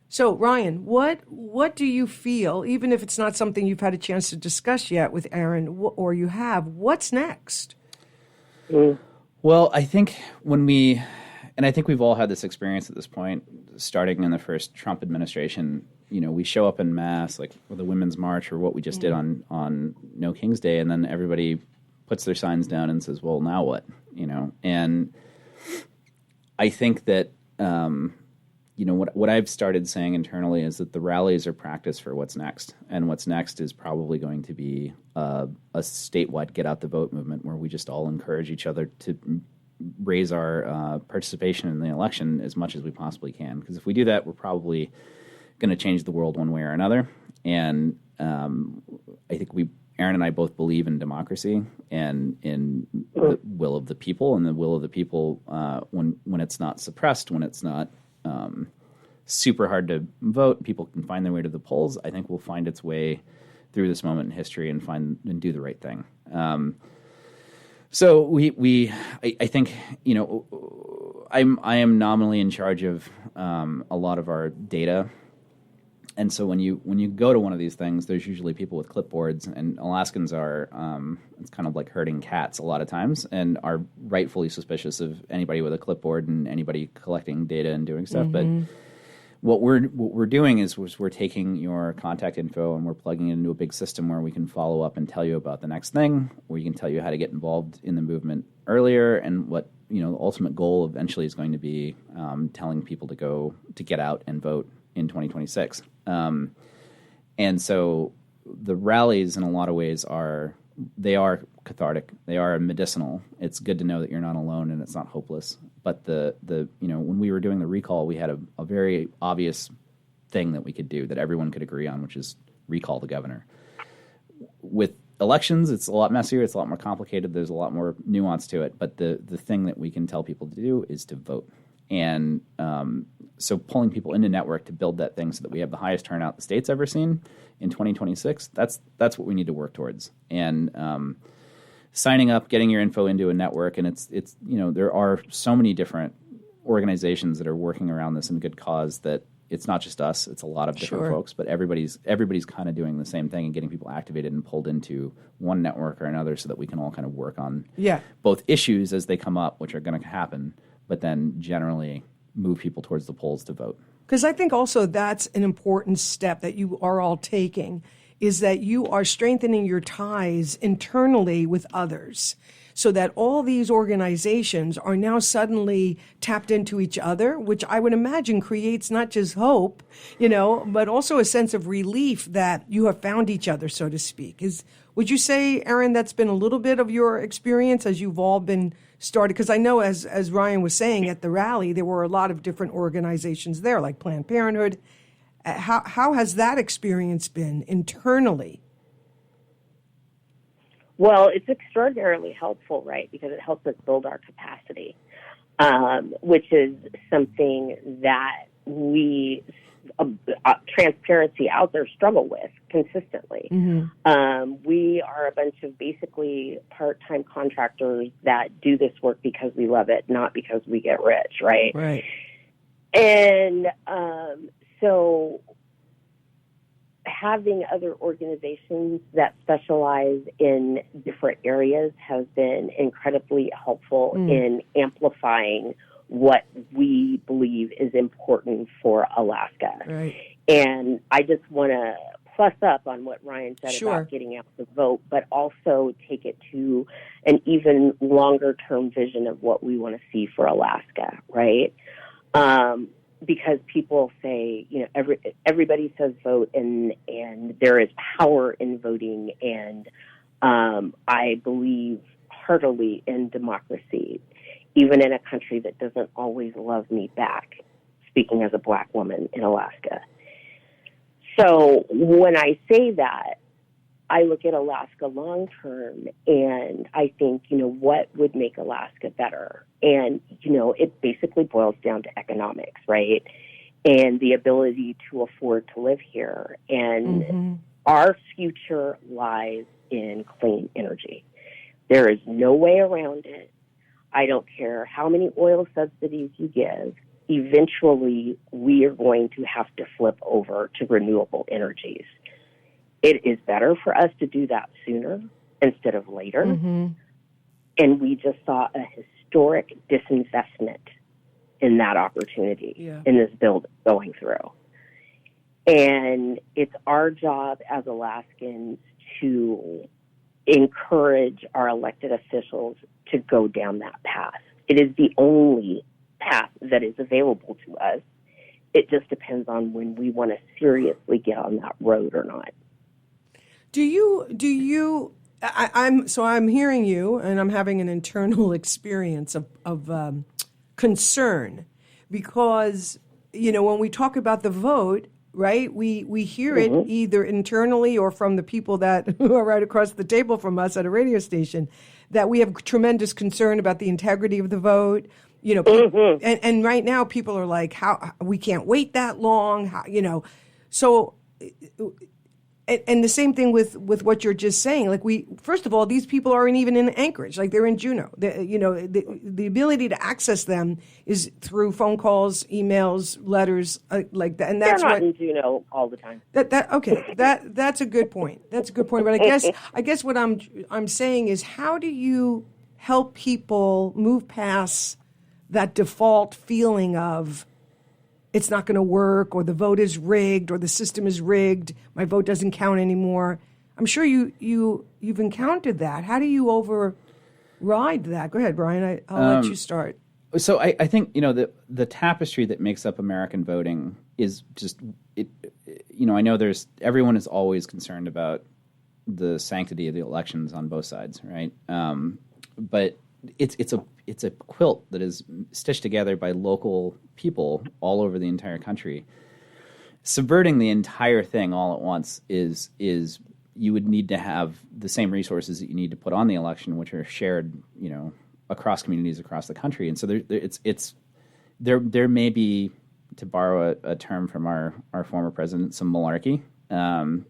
Speaker 1: So, Ryan, what do you feel, even if it's not something you've had a chance to discuss yet with Erin, or you have, what's next?
Speaker 2: Well, I think I think we've all had this experience at this point, starting in the first Trump administration. You know, we show up en masse, like with the Women's March or what we just did on No King's Day, and then everybody puts their signs down and says, well, now what? You know, and I think that you know, what I've started saying internally is that the rallies are practice for what's next. And what's next is probably going to be a statewide get out the vote movement where we just all encourage each other to raise our participation in the election as much as we possibly can. Because if we do that, we're probably going to change the world one way or another. And I think Erin and I both believe in democracy and in the will of the people, and the will of the people when it's not suppressed, when it's not super hard to vote, people can find their way to the polls. I think we'll find its way through this moment in history and do the right thing. So I think, you know, I am nominally in charge of a lot of our data And so when you go to one of these things, there's usually people with clipboards, and Alaskans are it's kind of like herding cats a lot of times, and are rightfully suspicious of anybody with a clipboard and anybody collecting data and doing stuff.
Speaker 1: Mm-hmm.
Speaker 2: But what we're doing is we're taking your contact info and we're plugging it into a big system where we can follow up and tell you about the next thing, where you can tell you how to get involved in the movement earlier, and what the ultimate goal eventually is going to be telling people to get out and vote in 2026. And so the rallies in a lot of ways are cathartic. They are medicinal. It's good to know that you're not alone and it's not hopeless. But when we were doing the recall, we had a very obvious thing that we could do that everyone could agree on, which is recall the governor. With elections, it's a lot messier. It's a lot more complicated. There's a lot more nuance to it. But the thing that we can tell people to do is to vote. And so pulling people into network to build that thing so that we have the highest turnout the state's ever seen in 2026, that's what we need to work towards. And signing up, getting your info into a network, and it's there are so many different organizations that are working around this in good cause that it's not just us, it's a lot of different folks, but everybody's kind of doing the same thing and getting people activated and pulled into one network or another so that we can all kind of work on both issues as they come up, which are going to happen, but then generally move people towards the polls to vote.
Speaker 1: Because I think also that's an important step that you are all taking, is that you are strengthening your ties internally with others, so that all these organizations are now suddenly tapped into each other, which I would imagine creates not just hope, but also a sense of relief that you have found each other, so to speak. Would you say, Erin, that's been a little bit of your experience as you've all been started? Because I know, as Ryan was saying, at the rally, there were a lot of different organizations there, like Planned Parenthood. How has that experience been internally?
Speaker 3: Well, it's extraordinarily helpful, right, because it helps us build our capacity, which is something that we, transparency out there, struggle with consistently. Mm-hmm. We are a bunch of basically part-time contractors that do this work because we love it, not because we get rich, right?
Speaker 1: Right.
Speaker 3: And so having other organizations that specialize in different areas has been incredibly helpful in amplifying what we believe is important for Alaska.
Speaker 1: Right.
Speaker 3: And I just want to plus up on what Ryan said about getting out the vote, but also take it to an even longer term vision of what we want to see for Alaska, right? Because people say, everybody says vote, and there is power in voting, and I believe heartily in democracy, even in a country that doesn't always love me back, speaking as a Black woman in Alaska. So when I say that, I look at Alaska long term, and I think, what would make Alaska better? And, it basically boils down to economics, right? And the ability to afford to live here. And our future lies in clean energy. There is no way around it. I don't care how many oil subsidies you give. Eventually, we are going to have to flip over to renewable energies. It is better for us to do that sooner instead of later. Mm-hmm. And we just saw a historic disinvestment in that opportunity in this bill going through. And it's our job as Alaskans to encourage our elected officials to go down that path. It is the only path that is available to us. It just depends on when we want to seriously get on that road or not.
Speaker 1: I'm hearing you, and I'm having an internal experience of concern, because, when we talk about the vote, right, we hear it either internally or from the people that are right across the table from us at a radio station, that we have tremendous concern about the integrity of the vote. And right now people are like, how we can't wait that long, so And the same thing with what you're just saying. Like first of all, these people aren't even in Anchorage. Like they're in Juneau. The ability to access them is through phone calls, emails, letters, like that. And that's
Speaker 3: they're not in Juneau all the time.
Speaker 1: That's a good point. That's a good point. But I guess what I'm saying is, how do you help people move past that default feeling of it's not going to work, or the vote is rigged, or the system is rigged, my vote doesn't count anymore? I'm sure you've encountered that. How do you override that? Go ahead, Brian. I'll let you start.
Speaker 2: So I think the tapestry that makes up American voting is just it. I know everyone is always concerned about the sanctity of the elections on both sides, right? But it's a quilt that is stitched together by local people all over the entire country. Subverting the entire thing all at once is you would need to have the same resources that you need to put on the election, which are shared, across communities across the country. And so there may be, to borrow a term from our former president, some malarkey, and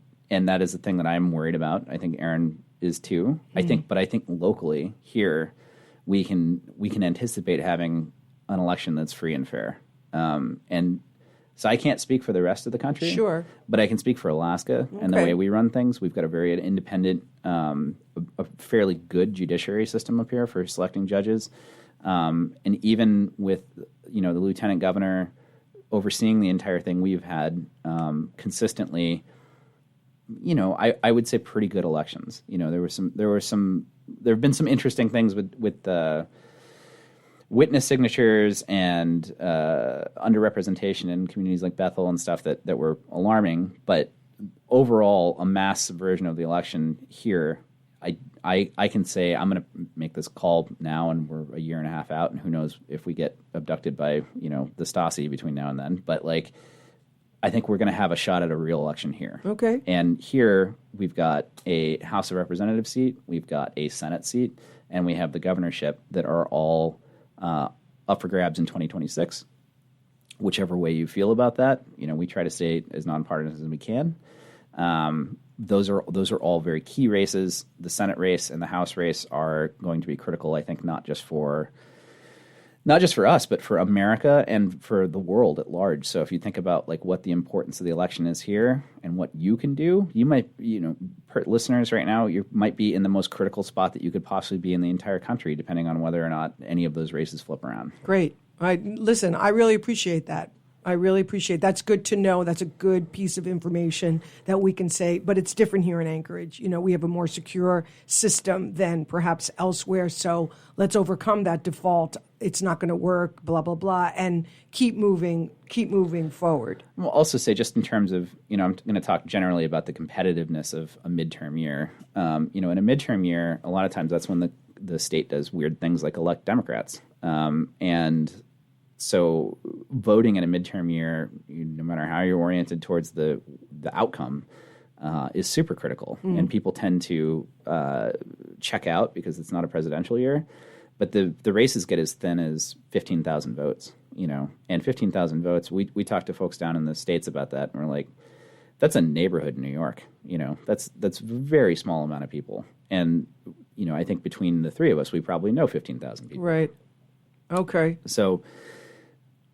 Speaker 2: that is the thing that I'm worried about. I think Erin is too. I think locally here, we can anticipate having an election that's free and fair. And so I can't speak for the rest of the country.
Speaker 1: Sure.
Speaker 2: But I can speak for Alaska and the way we run things. We've got a very independent, a fairly good judiciary system up here for selecting judges. And even with, the lieutenant governor overseeing the entire thing, we've had consistently, I would say pretty good elections. There have been some interesting things with the witness signatures and underrepresentation in communities like Bethel and stuff that were alarming. But overall, a mass subversion of the election here, I can say I'm going to make this call now, and we're a year and a half out, and who knows if we get abducted by the Stasi between now and then. But I think we're going to have a shot at a real election here.
Speaker 1: Okay.
Speaker 2: And here we've got a House of Representatives seat, we've got a Senate seat, and we have the governorship that are all up for grabs in 2026. Whichever way you feel about that, we try to stay as nonpartisan as we can. Those are all very key races. The Senate race and the House race are going to be critical, I think, not just for us, but for America and for the world at large. So if you think about what the importance of the election is here and what you can do, you might, listeners right now, you might be in the most critical spot that you could possibly be in the entire country, depending on whether or not any of those races flip around.
Speaker 1: Great. Listen, I really appreciate that. That's good to know. That's a good piece of information that we can say, but it's different here in Anchorage. We have a more secure system than perhaps elsewhere. So let's overcome that default. It's not going to work, blah, blah, blah, and keep moving forward.
Speaker 2: We'll also say, just in terms of, I'm going to talk generally about the competitiveness of a midterm year. In a midterm year, a lot of times that's when the state does weird things like elect Democrats. And so voting in a midterm year, no matter how you're oriented towards the outcome, is super critical. And people tend to check out because it's not a presidential year. But the races get as thin as 15,000 votes, and 15,000 votes. We talked to folks down in the States about that, and we're like, that's a neighborhood in New York. That's a very small amount of people. And, I think between the three of us, we probably know 15,000 people.
Speaker 1: Right. Okay.
Speaker 2: So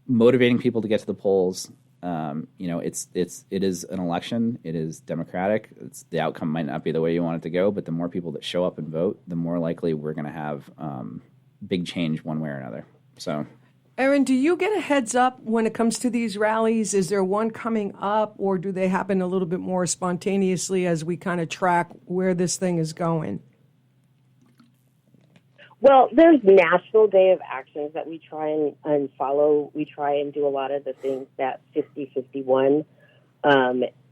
Speaker 2: motivating people to get to the polls, it is an election. It is democratic. The outcome might not be the way you want it to go, but the more people that show up and vote, the more likely we're going to have big change one way or another. So,
Speaker 1: Erin, do you get a heads up when it comes to these rallies? Is there one coming up, or do they happen a little bit more spontaneously as we kind of track where this thing is going?
Speaker 3: Well, there's National Day of Actions that we try and follow. We try and do a lot of the things that 5051,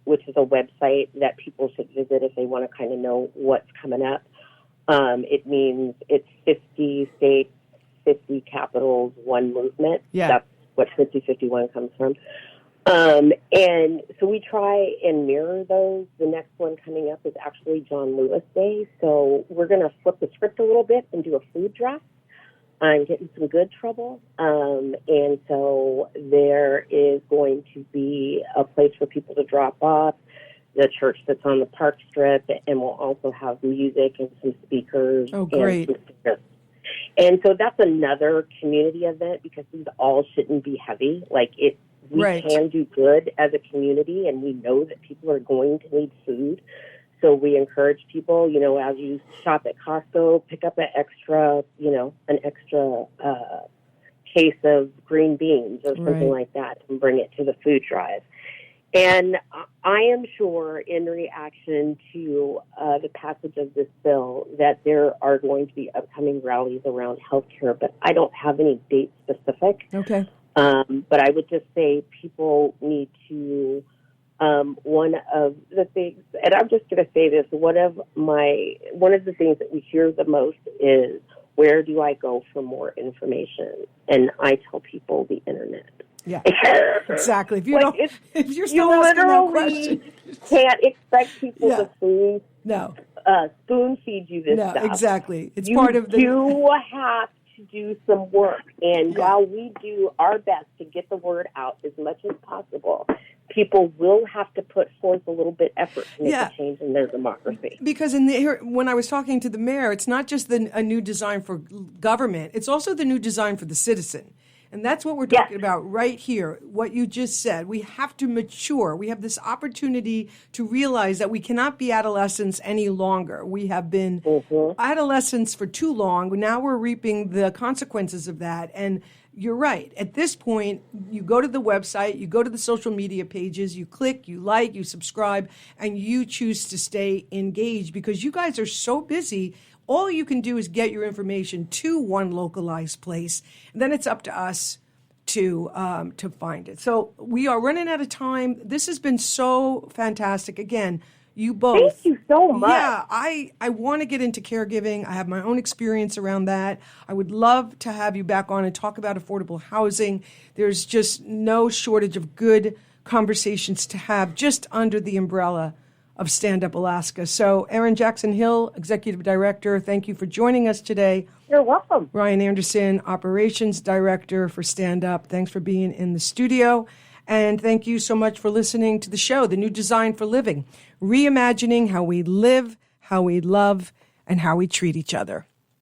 Speaker 3: which is a website that people should visit if they want to kind of know what's coming up. It means it's 50 states, 50 capitals, one movement.
Speaker 1: Yeah.
Speaker 3: That's what 5051 comes from. And so we try and mirror those. The next one coming up is actually John Lewis Day. So we're going to flip the script a little bit and do a food draft. I'm getting some good trouble. And so there is going to be a place for people to drop off. the church that's on the Park Strip, and we'll also have music and some speakers.
Speaker 1: Oh, great.
Speaker 3: And so that's another community event, because these all shouldn't be heavy. Like, we
Speaker 1: Right.
Speaker 3: can do good as a community, and we know that people are going to need food. So we encourage people, as you shop at Costco, pick up an extra case of green beans or something like that and bring it to the food drive. And I am sure, in reaction to the passage of this bill, that there are going to be upcoming rallies around healthcare, but I don't have any date specific.
Speaker 1: Okay.
Speaker 3: But I would just say people need to, one of the things, and I'm just going to say this, one of the things that we hear the most is, where do I go for more information? And I tell people the internet.
Speaker 1: Yeah, exactly. If you're still asking that question,
Speaker 3: can't expect people to spoon feed you this stuff.
Speaker 1: No, exactly. It's
Speaker 3: you
Speaker 1: part of the.
Speaker 3: You have to do some work, and while we do our best to get the word out as much as possible, people will have to put forth a little bit effort to make a change in their democracy.
Speaker 1: Because when I was talking to the mayor, it's not just a new design for government; it's also the new design for the citizen. And that's what we're talking about right here, what you just said. We have to mature. We have this opportunity to realize that we cannot be adolescents any longer. We have been adolescents for too long. Now we're reaping the consequences of that. And you're right. At this point, you go to the website, you go to the social media pages, you click, you like, you subscribe, and you choose to stay engaged because you guys are so busy. All you can do is get your information to one localized place. And then it's up to us to find it. So we are running out of time. This has been so fantastic. Again, you both.
Speaker 3: Thank you so much.
Speaker 1: Yeah, I want to get into caregiving. I have my own experience around that. I would love to have you back on and talk about affordable housing. There's just no shortage of good conversations to have just under the umbrella of Stand Up Alaska. So, Erin Jackson-Hill, Executive Director, thank you for joining us today.
Speaker 3: You're welcome.
Speaker 1: Ryan Anderson, Operations Director for Stand Up. Thanks for being in the studio. And thank you so much for listening to the show, The New Design for Living, reimagining how we live, how we love, and how we treat each other.